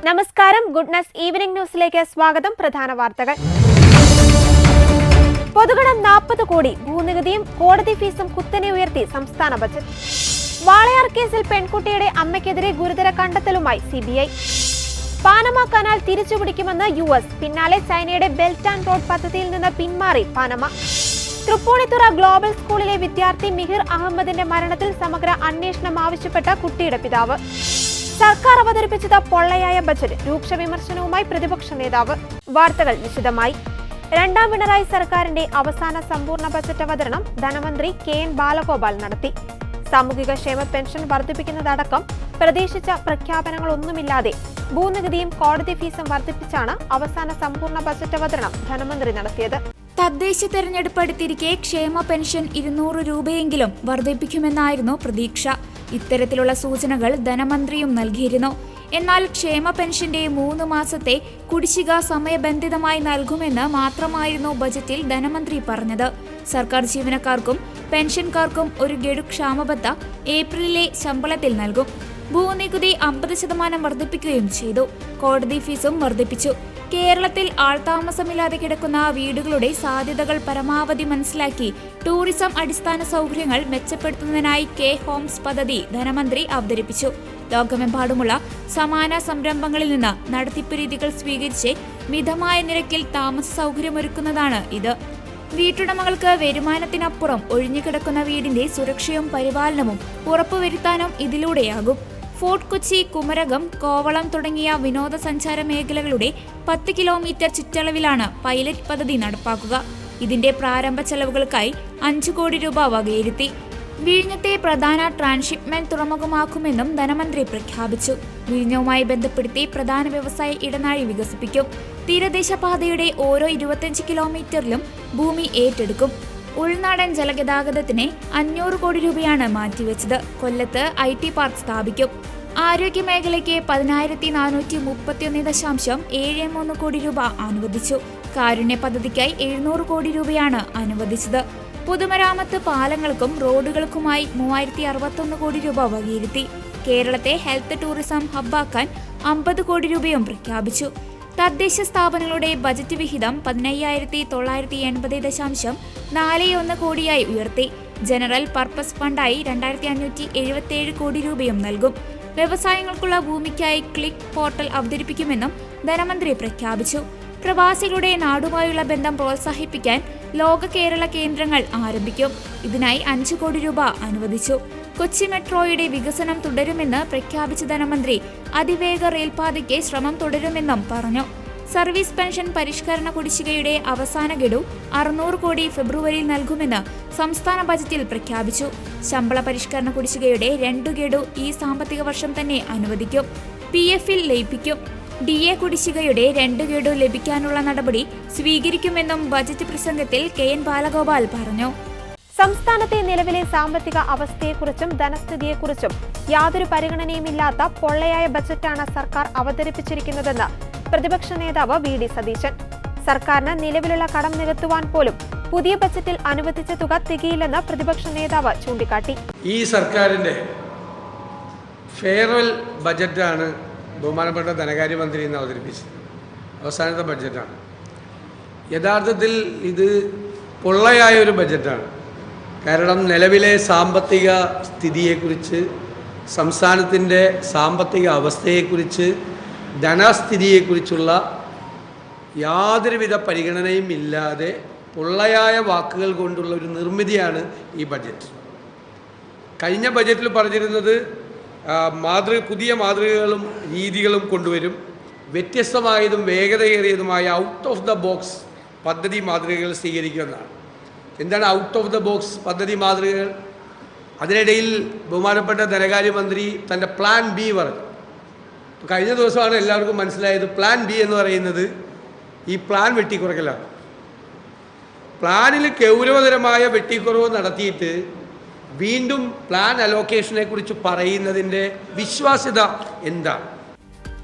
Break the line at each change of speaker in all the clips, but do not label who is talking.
നമസ്കാരം, goodness evening ന്യൂസിലേക്ക് സ്വാഗതം. പ്രധാന വാർത്തകൾ. പൊതുഗണം 40 കോടി, ഭൂനികുതിയും കോടതി ഫീസും കുത്തനെ ഉയർത്തി സംസ്ഥാന ബജറ്റ്. വാളയാർ കേസിൽ പെൺകുട്ടിയുടെ അമ്മയ്ക്കെതിരെ ഗുരുതര കണ്ടെത്തലുമായി CBI. പാനമ കനാൽ തിരിച്ചുപിടിക്കുമെന്ന് US, പിന്നാലെ ചൈനയുടെ ബെൽറ്റ് ആൻഡ് റോഡ് പദ്ധതിയിൽ നിന്ന് പിന്മാറി പാനമ. തൃപ്പൂണിത്തുറ ഗ്ലോബൽ സ്കൂളിലെ വിദ്യാർത്ഥി മിഹിർ അഹമ്മദിന്റെ മരണത്തിൽ സമഗ്ര അന്വേഷണം ആവശ്യപ്പെട്ട കുട്ടിയുടെ പിതാവ്. സർക്കാർ അവതരിപ്പിച്ചത് പൊള്ളയായ ബജറ്റ്, രൂക്ഷ വിമർശനവുമായി പ്രതിപക്ഷ നേതാവ്. വാർത്തകൾ വിശദമായി. രണ്ടാം പിണറായി സർക്കാരിന്റെ അവസാന സമ്പൂർണ്ണ ബജറ്റ് അവതരണം ധനമന്ത്രി KN ബാലഗോപാൽ നടത്തി. സാമൂഹിക ക്ഷേമ പെൻഷൻ വർദ്ധിപ്പിക്കുന്നതടക്കം പ്രതീക്ഷിച്ച പ്രഖ്യാപനങ്ങളൊന്നുമില്ലാതെ ഭൂനികുതിയും കോടതി ഫീസും വർദ്ധിപ്പിച്ചാണ് അവസാന സമ്പൂർണ്ണ ബജറ്റ് അവതരണം ധനമന്ത്രി നടത്തിയത്.
തദ്ദേശ തെരഞ്ഞെടുപ്പ് അടുത്തിരിക്കെ ക്ഷേമ പെൻഷൻ 200 രൂപയെങ്കിലും വർദ്ധിപ്പിക്കുമെന്നായിരുന്നു പ്രതീക്ഷ. ഇത്തരത്തിലുള്ള സൂചനകൾ ധനമന്ത്രിയും നൽകിയിരുന്നു. എന്നാൽ ക്ഷേമ പെൻഷന്റെ 3 മാസത്തെ കുടിശ്ശിക സമയബന്ധിതമായി നൽകുമെന്ന് മാത്രമായിരുന്നു ബജറ്റിൽ ധനമന്ത്രി പറഞ്ഞത്. സർക്കാർ ജീവനക്കാർക്കും പെൻഷൻകാർക്കും ഒരു ഗഡു ക്ഷാമബത്ത ഏപ്രിലിലെ ശമ്പളത്തിൽ നൽകും. ഭൂനികുതി 50% വർദ്ധിപ്പിക്കുകയും ചെയ്തു. കോടതി ഫീസും വർദ്ധിപ്പിച്ചു. കേരളത്തിൽ ആൾതാമസമില്ലാതെ കിടക്കുന്ന വീടുകളുടെ സാധ്യതകൾ പരമാവധി മനസ്സിലാക്കി ടൂറിസം അടിസ്ഥാന സൗകര്യങ്ങൾ മെച്ചപ്പെടുത്തുന്നതിനായി K-ഹോംസ് പദ്ധതി ധനമന്ത്രി അവതരിപ്പിച്ചു. ലോകമെമ്പാടുമുള്ള സമാന സംരംഭങ്ങളിൽ നിന്ന് നടത്തിപ്പ് രീതികൾ സ്വീകരിച്ച് മിതമായ നിരക്കിൽ താമസ സൗകര്യമൊരുക്കുന്നതാണ് ഇത്. വീട്ടുടമകൾക്ക് വരുമാനത്തിനപ്പുറം ഒഴിഞ്ഞുകിടക്കുന്ന വീടിന്റെ സുരക്ഷയും പരിപാലനവും ഉറപ്പുവരുത്താനും ഇതിലൂടെയാകും. ഫോർട്ട് കൊച്ചി, കുമരകം, കോവളം തുടങ്ങിയ വിനോദസഞ്ചാര മേഖലകളുടെ 10 കിലോമീറ്റർ ചുറ്റളവിലാണ് പൈലറ്റ് പദ്ധതി നടപ്പാക്കുക. ഇതിന്റെ പ്രാരംഭ ചെലവുകൾക്കായി 5 കോടി രൂപ വകയിരുത്തി. വിഴിഞ്ഞത്തെ പ്രധാന ട്രാൻസ്ഷിപ്മെന്റ് തുറമുഖമാക്കുമെന്നും ധനമന്ത്രി പ്രഖ്യാപിച്ചു. വിഴിഞ്ഞവുമായി ബന്ധപ്പെടുത്തി പ്രധാന വ്യവസായ ഇടനാഴി വികസിപ്പിക്കും. തീരദേശ പാതയുടെ ഓരോ 25 കിലോമീറ്ററിലും ഭൂമി ഏറ്റെടുക്കും. ഉൾനാടൻ ജലഗതാഗതത്തിന് 500 കോടി രൂപയാണ് മാറ്റിവെച്ചത്. കൊല്ലത്ത് IT പാർക്ക് സ്ഥാപിക്കും. ആരോഗ്യ മേഖലയ്ക്ക് 10,431.73 കോടി രൂപ അനുവദിച്ചു. കാരുണ്യ പദ്ധതിക്കായി 700 കോടി രൂപയാണ് അനുവദിച്ചത്. പൊതുമരാമത്ത്, പാലങ്ങൾക്കും റോഡുകൾക്കുമായി 3061 കോടി രൂപ വകയിരുത്തി. കേരളത്തെ ഹെൽത്ത് ടൂറിസം ഹബ്ബാക്കാൻ 50 കോടി രൂപയും പ്രഖ്യാപിച്ചു. തദ്ദേശ സ്ഥാപനങ്ങളുടെ ബജറ്റ് വിഹിതം 15,980.41 കോടിയായി ഉയർത്തി. ജനറൽ പർപ്പസ് ഫണ്ടായി 2,577 കോടി രൂപയും നൽകും. വ്യവസായങ്ങൾക്കുള്ള ഭൂമിക്കായി ക്ലിക്ക് പോർട്ടൽ അവതരിപ്പിക്കുമെന്നും ധനമന്ത്രി പ്രഖ്യാപിച്ചു. പ്രവാസികളുടെ നാടുമായുള്ള ബന്ധം പ്രോത്സാഹിപ്പിക്കാൻ ലോക കേരള കേന്ദ്രങ്ങൾ ആരംഭിക്കും. ഇതിനായി 5 കോടി രൂപ അനുവദിച്ചു. കൊച്ചി മെട്രോയുടെ വികസനം തുടരുമെന്ന് പ്രഖ്യാപിച്ച ധനമന്ത്രി അതിവേഗ റെയിൽപാതയ്ക്ക് ശ്രമം തുടരുമെന്നും പറഞ്ഞു. സർവീസ് പെൻഷൻ പരിഷ്കരണ കുടിശ്ശികയുടെ അവസാന ഗഡു 600 കോടി ഫെബ്രുവരിയിൽ നൽകുമെന്ന് സംസ്ഥാന ബജറ്റിൽ പ്രഖ്യാപിച്ചു. ശമ്പള പരിഷ്കരണ കുടിശ്ശികയുടെ 2 ഗഡു ഈ സാമ്പത്തിക വർഷം തന്നെ അനുവദിക്കും. PF-ൽ ലയിപ്പിക്കും. DA കുടിശ്ശികയുടെ 2 ഗഡു ലഭിക്കാനുള്ള നടപടി സ്വീകരിക്കുമെന്നും ബജറ്റ് പ്രസംഗത്തിൽ KN ബാലഗോപാൽ പറഞ്ഞു.
സംസ്ഥാനത്തെ നിലവിലെ സാമ്പത്തിക അവസ്ഥയെക്കുറിച്ചും ധനസ്ഥിതിയെക്കുറിച്ചും യാതൊരു പരിഗണനയുമില്ലാത്ത പൊള്ളയായ ബജറ്റാണ് സർക്കാർ അവതരിപ്പിച്ചിരിക്കുന്നതെന്ന് പ്രതിപക്ഷ നേതാവ് VD സതീശൻ. സർക്കാരിന് നിലവിലുള്ള കടം നികത്തുവാൻ പോലും പുതിയ ബജറ്റിൽ അനുവദിച്ച തുക തികയില്ലെന്ന് പ്രതിപക്ഷ നേതാവ് ചൂണ്ടിക്കാട്ടി.
ഈ സർക്കാരിന്റെ ഫെയർവെൽ ബജറ്റാണ് ബഹുമാനപ്പെട്ട ധനകാര്യമന്ത്രി ഇന്ന് അവതരിപ്പിച്ചത്. അവസാനത്തെ ബഡ്ജറ്റാണ്. യഥാർത്ഥത്തിൽ ഇത് പൊള്ളയായ ഒരു ബജറ്റാണ്. കാരണം നിലവിലെ സാമ്പത്തിക സ്ഥിതിയെക്കുറിച്ച്, സംസ്ഥാനത്തിൻ്റെ സാമ്പത്തിക അവസ്ഥയെക്കുറിച്ച്, ധനസ്ഥിതിയെക്കുറിച്ചുള്ള യാതൊരുവിധ പരിഗണനയും ഇല്ലാതെ പൊള്ളയായ വാക്കുകൾ കൊണ്ടുള്ള ഒരു നിർമ്മിതിയാണ് ഈ ബജറ്റ്. കഴിഞ്ഞ ബജറ്റിൽ പറഞ്ഞിരുന്നത് പുതിയ മാതൃകകളും രീതികളും കൊണ്ടുവരും, വ്യത്യസ്തമായതും വേഗതയേറിയതുമായ ഔട്ട് ഓഫ് ദ ബോക്സ് പദ്ധതി മാതൃകകൾ സ്വീകരിക്കുമെന്നാണ്. എന്താണ് ഔട്ട് ഓഫ് ദ ബോക്സ് പദ്ധതി മാതൃകകൾ? അതിനിടയിൽ ബഹുമാനപ്പെട്ട ധനകാര്യമന്ത്രി തൻ്റെ പ്ലാൻ B പറഞ്ഞു. കഴിഞ്ഞ ദിവസമാണ് എല്ലാവർക്കും മനസ്സിലായത് പ്ലാൻ B എന്ന് പറയുന്നത് ഈ പ്ലാൻ വെട്ടിക്കുറയ്ക്കലാണ്. പ്ലാനിൽ ഗൗരവതരമായ വെട്ടിക്കുറവ് നടത്തിയിട്ട് വീണ്ടും പ്ലാൻ അലോക്കേഷനെ കുറിച്ച് പറയുന്നതിൻ്റെ വിശ്വാസ്യത എന്താണ്?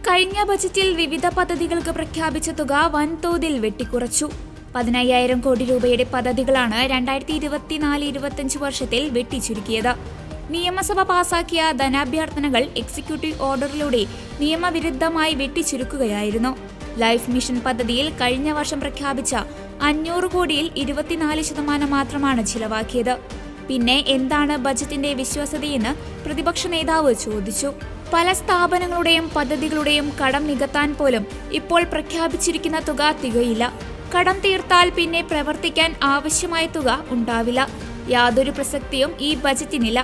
കഴിഞ്ഞ ബജറ്റിൽ വിവിധ പദ്ധതികൾക്ക് പ്രഖ്യാപിച്ച തുക വൻതോതിൽ വെട്ടിക്കുറച്ചു. 15,000 കോടി രൂപയുടെ പദ്ധതികളാണ് 2024-25 വർഷത്തിൽ വെട്ടിച്ചുരുക്കിയത്. നിയമസഭ പാസാക്കിയ ധനാഭ്യർത്ഥനകൾ എക്സിക്യൂട്ടീവ് ഓർഡറിലൂടെ നിയമവിരുദ്ധമായി വെട്ടിച്ചുരുക്കുകയായിരുന്നു. ലൈഫ് മിഷൻ പദ്ധതിയിൽ കഴിഞ്ഞ വർഷം പ്രഖ്യാപിച്ച 500 കോടിയിൽ 24% മാത്രമാണ് ചിലവാക്കിയത്. പിന്നെ എന്താണ് ബജറ്റിന്റെ വിശ്വാസ്യതയെന്ന് പ്രതിപക്ഷ നേതാവ് ചോദിച്ചു. പല സ്ഥാപനങ്ങളുടെയും പദ്ധതികളുടെയും കടം നികത്താൻ പോലും ഇപ്പോൾ പ്രഖ്യാപിച്ചിരിക്കുന്ന തുക തികയില്ല. കടം തീർത്താൽ പിന്നെ പ്രവർത്തിക്കാൻ ആവശ്യമായ തുക ഉണ്ടാവില്ല. യാതൊരു പ്രസക്തിയും ഈ ബജറ്റിനില്ല.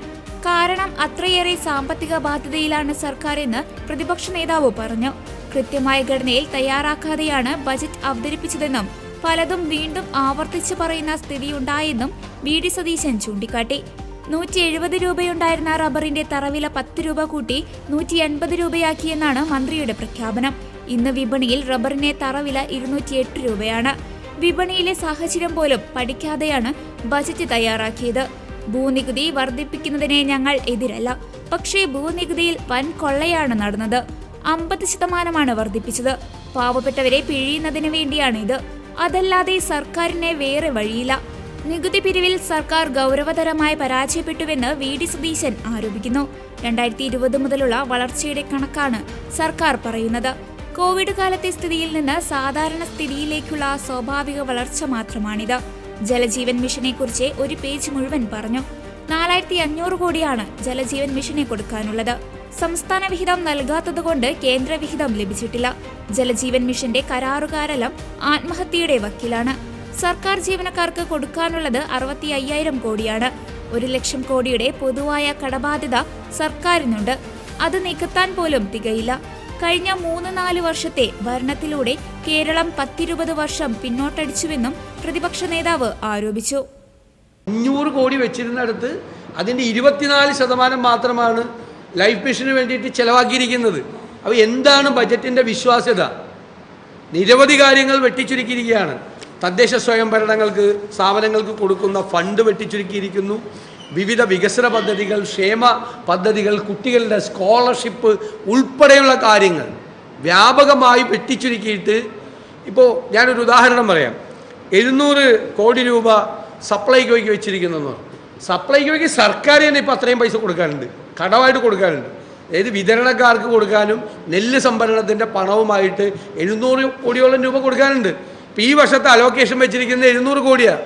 കാരണം അത്രയേറെ സാമ്പത്തിക ബാധ്യതയിലാണ് സർക്കാർ എന്ന് പ്രതിപക്ഷ നേതാവ് പറഞ്ഞു. കൃത്യമായ ഘടനയിൽ തയ്യാറാക്കാതെയാണ് ബജറ്റ് അവതരിപ്പിച്ചതെന്നും പലതും വീണ്ടും ആവർത്തിച്ചു പറയുന്ന സ്ഥിതിയുണ്ടായെന്നും VD സതീശൻ ചൂണ്ടിക്കാട്ടി. 170 രൂപയുണ്ടായിരുന്ന റബ്ബറിന്റെ തറവില 10 രൂപ കൂട്ടി 180 രൂപയാക്കിയെന്നാണ് മന്ത്രിയുടെ പ്രഖ്യാപനം. ഇന്ന് വിപണിയിൽ റബ്ബറിന്റെ തറവില 208 രൂപയാണ്. വിപണിയിലെ സാഹചര്യം പോലും പഠിക്കാതെയാണ് ബജറ്റ് തയ്യാറാക്കിയത്. ഭൂനികുതി വർദ്ധിപ്പിക്കുന്നതിനെ ഞങ്ങൾ എതിരല്ല. പക്ഷേ ഭൂനികുതിയിൽ വൻ കൊള്ളയാണ് നടന്നത്. 50% വർദ്ധിപ്പിച്ചത്. പാവപ്പെട്ടവരെ പിഴിയുന്നതിന് വേണ്ടിയാണിത്. അതല്ലാതെ സർക്കാരിന് വേറെ വഴിയില്ല. നികുതി പിരിവിൽ സർക്കാർ ഗൗരവതരമായി പരാജയപ്പെട്ടുവെന്ന് VD സതീശൻ ആരോപിക്കുന്നു. 2020 മുതലുള്ള വളർച്ചയുടെ കണക്കാണ് സർക്കാർ പറയുന്നത്. കോവിഡ് കാലത്തെ സ്ഥിതിയിൽ നിന്ന് സാധാരണ സ്ഥിതിയിലേക്കുള്ള സ്വാഭാവിക വളർച്ച മാത്രമാണിത്. ജലജീവൻ മിഷനെ കുറിച്ച് ഒരു പേജ് മുഴുവൻ പറഞ്ഞു. 4500 കോടിയാണ് ജലജീവൻ മിഷനെ കൊടുക്കാനുള്ളത്. സംസ്ഥാന വിഹിതം നൽകാത്തതുകൊണ്ട് കേന്ദ്ര വിഹിതം ലഭിച്ചിട്ടില്ല. ജലജീവൻ മിഷന്റെ കരാറുകാരെല്ലാം ആത്മഹത്യയുടെ വക്കിലാണ്. സർക്കാർ ജീവനക്കാർക്ക് കൊടുക്കാനുള്ളത് 65,000 കോടിയാണ്. 1,00,000 കോടിയുടെ പൊതുവായ കടബാധ്യത സർക്കാരിനുണ്ട്. അത് നികത്താൻ പോലും തികയില്ല. കഴിഞ്ഞ 3-4 വർഷത്തെ ഭരണത്തിലൂടെ കേരളം 10-20 വർഷം പിന്നോട്ടടിച്ചുവെന്നും പ്രതിപക്ഷ നേതാവ് ആരോപിച്ചു.
500 കോടി വെച്ചിരുന്നിടത്ത് അതിൻ്റെ 24% മാത്രമാണ് ലൈഫ് മിഷന് വേണ്ടിയിട്ട് ചെലവാക്കിയിരിക്കുന്നത്. അപ്പോൾ എന്താണ് ബജറ്റിൻ്റെ വിശ്വാസ്യത? നിരവധി കാര്യങ്ങൾ വെട്ടിച്ചുരുക്കിയിരിക്കുകയാണ്. തദ്ദേശ സ്വയംഭരണങ്ങൾക്ക് സ്ഥാപനങ്ങൾക്ക് കൊടുക്കുന്ന ഫണ്ട് വെട്ടിച്ചുരുക്കിയിരിക്കുന്നു. വിവിധ വികസന പദ്ധതികൾ, ക്ഷേമ പദ്ധതികൾ, കുട്ടികളുടെ സ്കോളർഷിപ്പ് ഉൾപ്പെടെയുള്ള കാര്യങ്ങൾ വ്യാപകമായി വെട്ടിച്ചുരുക്കിയിട്ട് ഇപ്പോൾ ഞാനൊരു ഉദാഹരണം പറയാം. 700 കോടി രൂപ സപ്ലൈകോയ്ക്ക് വെച്ചിരിക്കുന്നു. സപ്ലൈകോയ്ക്ക് സർക്കാർ തന്നെ ഇപ്പോൾ അത്രയും പൈസ കൊടുക്കാനുണ്ട്, കടമായിട്ട് കൊടുക്കാനുണ്ട്. അതായത് വിതരണക്കാർക്ക് കൊടുക്കാനും നെല്ല് സംഭരണത്തിൻ്റെ പണവുമായിട്ട് 700 കോടിയോളം രൂപ കൊടുക്കാനുണ്ട്. ഇപ്പോൾ ഈ വർഷത്തെ അലോക്കേഷൻ വെച്ചിരിക്കുന്നത് 700 കോടിയാണ്.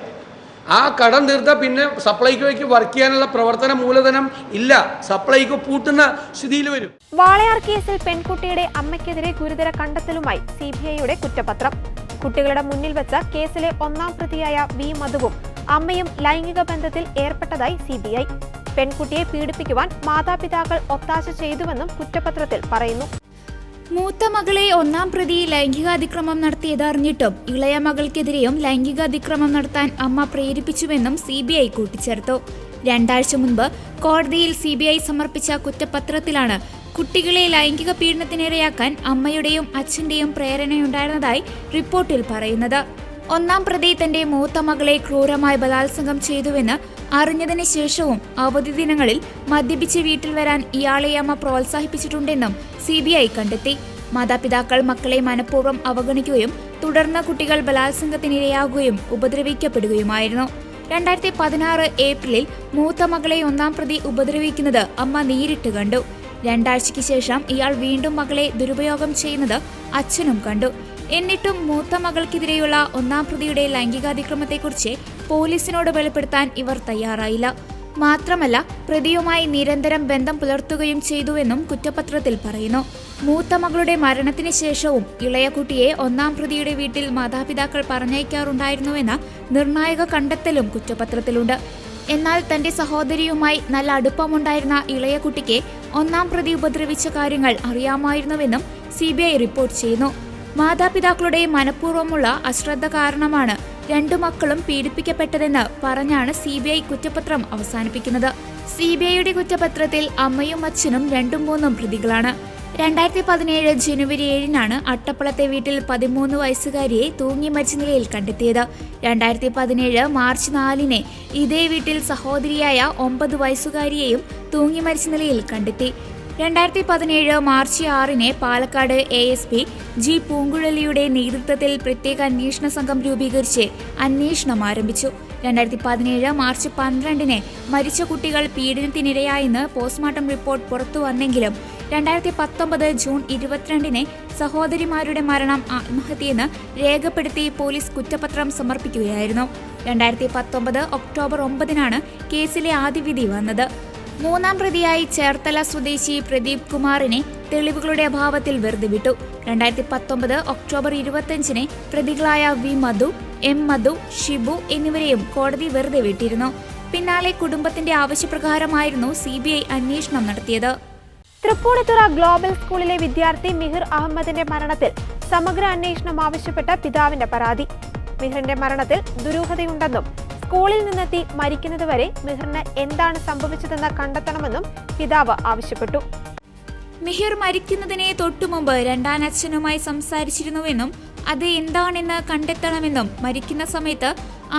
ആ കടം തീർത്താൽ പിന്നെ സപ്ലൈകോയ്ക്ക് വർക്ക് ചെയ്യാനുള്ള പ്രവർത്തന മൂലധനം ഇല്ല. സപ്ലൈകോ പൂട്ടുന്ന സ്ഥിതിയിൽ വരും.
വാളയാർ കേസിൽ പെൺകുട്ടിയുടെ അമ്മയ്ക്കെതിരെ ഗുരുതര കണ്ടെത്തലുമായി CBIയുടെ കുറ്റപത്രം. കുട്ടികളുടെ മുന്നിൽ വെച്ച കേസിലെ 1-ാം പ്രതിയായ V മധുവും അമ്മയും ലൈംഗിക ബന്ധത്തിൽ ഏർപ്പെട്ടതായി CBI. പെൺകുട്ടിയെ പീഡിപ്പിക്കുവാൻ മാതാപിതാക്കൾ ഒത്താശ ചെയ്തുവെന്നും കുറ്റപത്രത്തിൽ പറയുന്നു.
മൂത്ത മകളെ 1-ാം പ്രതി ലൈംഗികാതിക്രമം നടത്തിയത് അറിഞ്ഞിട്ടും ഇളയ മകൾക്കെതിരെയും ലൈംഗികാതിക്രമം നടത്താൻ അമ്മ പ്രേരിപ്പിച്ചുവെന്നും CBI കൂട്ടിച്ചേർത്തു. 2 ആഴ്ച മുൻപ് കോടതിയിൽ CBI സമർപ്പിച്ച കുറ്റപത്രത്തിലാണ് കുട്ടികളെ ലൈംഗിക പീഡനത്തിനിരയാക്കാൻ അമ്മയുടെയും അച്ഛന്റെയും പ്രേരണയുണ്ടായിരുന്നതായി റിപ്പോർട്ടിൽ പറയുന്നത്. 1-ാം പ്രതി തന്റെ മൂത്ത മകളെ ക്രൂരമായി ബലാത്സംഗം ചെയ്തുവെന്ന് അറിഞ്ഞതിന് ശേഷവും അവധി ദിനങ്ങളിൽ മദ്യപിച്ച് വീട്ടിൽ വരാൻ ഇയാളെ അമ്മ പ്രോത്സാഹിപ്പിച്ചിട്ടുണ്ടെന്നും CBI കണ്ടെത്തി. മാതാപിതാക്കൾ മക്കളെ മനഃപൂർവ്വം അവഗണിക്കുകയും തുടർന്ന് കുട്ടികൾ ബലാത്സംഗത്തിനിരയാകുകയും ഉപദ്രവിക്കപ്പെടുകയുമായിരുന്നു. 2016 ഏപ്രിലിൽ മൂത്ത മകളെ 1-ാം പ്രതി ഉപദ്രവിക്കുന്നത് അമ്മ നേരിട്ട് കണ്ടു. 2 ആഴ്ചയ്ക്ക് ശേഷം ഇയാൾ വീണ്ടും മകളെ ദുരുപയോഗം ചെയ്യുന്നത് അച്ഛനും കണ്ടു. എന്നിട്ടും മൂത്ത മകൾക്കെതിരെയുള്ള 1-ാം പ്രതിയുടെ ലൈംഗികാതിക്രമത്തെക്കുറിച്ച് പോലീസിനോട് വെളിപ്പെടുത്താൻ ഇവർ തയ്യാറായില്ല. മാത്രമല്ല പ്രതിയുമായി നിരന്തരം ബന്ധം പുലർത്തുകയും ചെയ്തുവെന്നും കുറ്റപത്രത്തിൽ പറയുന്നു. മൂത്ത മകളുടെ മരണത്തിന് ശേഷവും ഇളയ കുട്ടിയെ 1-ാം പ്രതിയുടെ വീട്ടിൽ മാതാപിതാക്കൾ പറഞ്ഞയക്കാറുണ്ടായിരുന്നുവെന്ന നിർണായക കണ്ടെത്തലും കുറ്റപത്രത്തിലുണ്ട്. എന്നാൽ തന്റെ സഹോദരിയുമായി നല്ല അടുപ്പമുണ്ടായിരുന്ന ഇളയ കുട്ടിക്ക് 1-ാം പ്രതി ഉപദ്രവിച്ച കാര്യങ്ങൾ അറിയാമായിരുന്നുവെന്നും CBI റിപ്പോർട്ട് ചെയ്യുന്നു. മാതാപിതാക്കളുടെ മനഃപൂർവ്വമുള്ള അശ്രദ്ധ കാരണമാണ് 2 മക്കളും പീഡിപ്പിക്കപ്പെട്ടതെന്ന് പറഞ്ഞാണ് CBI കുറ്റപത്രം അവസാനിപ്പിക്കുന്നത്. CBIയുടെ കുറ്റപത്രത്തിൽ അമ്മയും അച്ഛനും 2-3 പ്രതികളാണ്. 2017 ജനുവരി 7-നാണ് അട്ടപ്പളത്തെ വീട്ടിൽ 13 വയസ്സുകാരിയെ തൂങ്ങി മരിച്ച നിലയിൽ കണ്ടെത്തിയത്. 2017 മാർച്ച് 4-ന് ഇതേ വീട്ടിൽ സഹോദരിയായ 9 വയസ്സുകാരിയെയും തൂങ്ങി മരിച്ച നിലയിൽ കണ്ടെത്തി. 2017 മാർച്ച് 6-ന് പാലക്കാട് ASP G പൂങ്കുഴലിയുടെ നേതൃത്വത്തിൽ പ്രത്യേക അന്വേഷണ സംഘം രൂപീകരിച്ച് അന്വേഷണം ആരംഭിച്ചു. 2017 മാർച്ച് 12 മരിച്ച കുട്ടികൾ പീഡനത്തിനിരയായെന്ന് പോസ്റ്റ്മോർട്ടം റിപ്പോർട്ട് പുറത്തു വന്നെങ്കിലും 2019 ജൂൺ 22 സഹോദരിമാരുടെ മരണം ആത്മഹത്യയെന്ന് രേഖപ്പെടുത്തി പോലീസ് കുറ്റപത്രം സമർപ്പിക്കുകയായിരുന്നു. 2019 ഒക്ടോബർ 9 കേസിലെ ആദ്യ വിധി വന്നത്. മൂന്നാം പ്രതിയായി ചേർത്തല സ്വദേശി പ്രദീപ് കുമാറിനെ തെളിവുകളുടെ അഭാവത്തിൽ വെറുതെ വിട്ടു. 2019 ഒക്ടോബർ 25 പ്രതികളായ വി മധു, എം മധു, ഷിബു എന്നിവരെയും കോടതി വെറുതെ വിട്ടിരുന്നു. പിന്നാലെ കുടുംബത്തിന്റെ ആവശ്യപ്രകാരമായിരുന്നു CBI അന്വേഷണം നടത്തിയത്.
തൃപ്പൂണിത്തുറ ഗ്ലോബൽ സ്കൂളിലെ വിദ്യാർത്ഥി മിഹിർ അഹമ്മദിന്റെ മരണത്തിൽ സമഗ്ര അന്വേഷണം ആവശ്യപ്പെട്ട പിതാവിന്റെ പരാതി. മിഹിറിന്റെ മരണത്തിൽ ദുരൂഹതയുണ്ടെന്നും സ്കൂളിൽ നിന്നെത്തി മരിക്കുന്നതുവരെ മിഹിറിന് എന്താണ് സംഭവിച്ചതെന്ന് കണ്ടെത്തണമെന്നും പിതാവ് ആവശ്യപ്പെട്ടു.
മിഹിർ മരിക്കുന്നതിനെ തൊട്ടുമുമ്പ് രണ്ടാനച്ഛനുമായി സംസാരിച്ചിരുന്നുവെന്നും അത് എന്താണെന്ന് കണ്ടെത്തണമെന്നും മരിക്കുന്ന സമയത്ത്